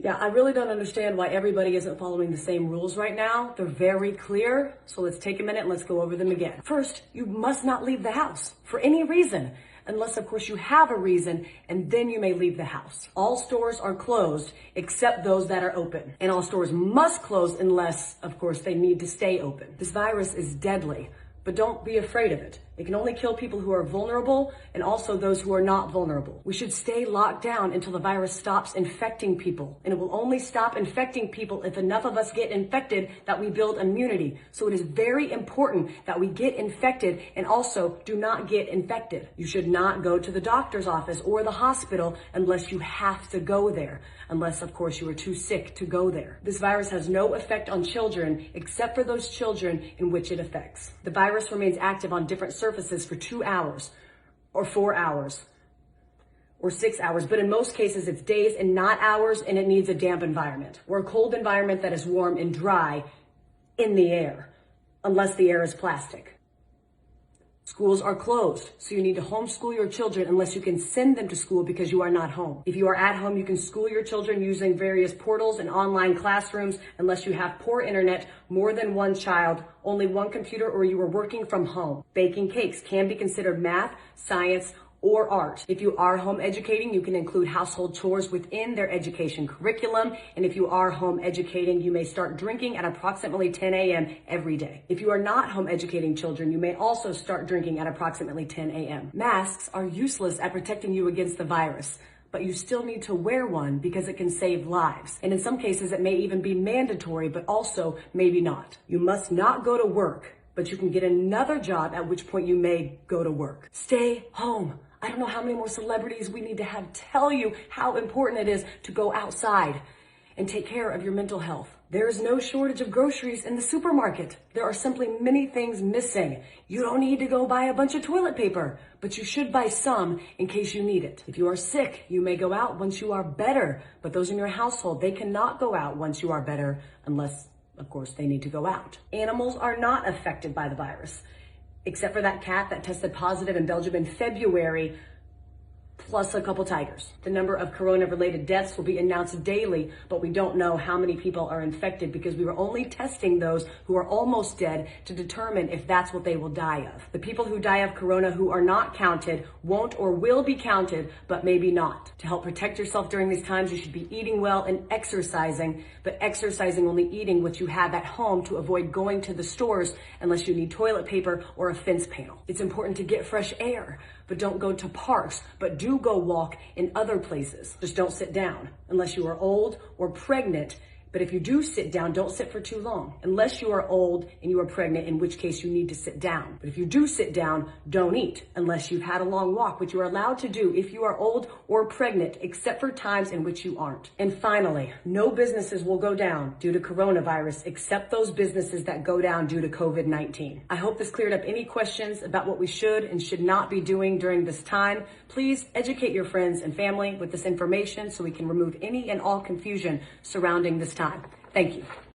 Yeah, I really don't understand why everybody isn't following the same rules right now. They're very clear. So let's take a minute and let's go over them again. First, you must not leave the house for any reason, unless of course you have a reason, and then you may leave the house. All stores are closed except those that are open. And all stores must close unless of course they need to stay open. This virus is deadly, but don't be afraid of it. It can only kill people who are vulnerable and also those who are not vulnerable. We should stay locked down until the virus stops infecting people. And it will only stop infecting people if enough of us get infected that we build immunity. So it is very important that we get infected and also do not get infected. You should not go to the doctor's office or the hospital unless you have to go there. Unless, of course, you are too sick to go there. This virus has no effect on children except for those children in which it affects. The virus remains active on different surfaces for 2 hours or 4 hours or 6 hours, but in most cases it's days and not hours, and it needs a damp environment or a cold environment that is warm and dry in the air, unless the air is plastic. Schools are closed, so you need to homeschool your children unless you can send them to school because you are not home. If you are at home, you can school your children using various portals and online classrooms unless you have poor internet, more than one child, only one computer, or you are working from home. Baking cakes can be considered math, science, or art. If you are home educating, you can include household chores within their education curriculum. And if you are home educating, you may start drinking at approximately 10 a.m. every day. If you are not home educating children, you may also start drinking at approximately 10 a.m. Masks are useless at protecting you against the virus, but you still need to wear one because it can save lives. And in some cases, it may even be mandatory, but also maybe not. You must not go to work, but you can get another job, at which point you may go to work. Stay home. I don't know how many more celebrities we need to have tell you how important it is to go outside and take care of your mental health. There is no shortage of groceries in the supermarket. There are simply many things missing. You don't need to go buy a bunch of toilet paper, but you should buy some in case you need it. If you are sick, you may go out once you are better, but those in your household, they cannot go out once you are better unless, of course, they need to go out. Animals are not affected by the virus, except for that cat that tested positive in Belgium in February, plus a couple tigers. The number of corona-related deaths will be announced daily, but we don't know how many people are infected because we were only testing those who are almost dead to determine if that's what they will die of. The people who die of corona who are not counted won't or will be counted, but maybe not. To help protect yourself during these times, you should be eating well and exercising, but exercising only eating what you have at home to avoid going to the stores unless you need toilet paper or a fence panel. It's important to get fresh air, but don't go to parks, but do go walk in other places. Just don't sit down unless you are old or pregnant. But if you do sit down, don't sit for too long. Unless you are old and you are pregnant, in which case you need to sit down. But if you do sit down, don't eat unless you've had a long walk, which you are allowed to do if you are old or pregnant, except for times in which you aren't. And finally, no businesses will go down due to coronavirus except those businesses that go down due to COVID-19. I hope this cleared up any questions about what we should and should not be doing during this time. Please educate your friends and family with this information so we can remove any and all confusion surrounding this time. Thank you.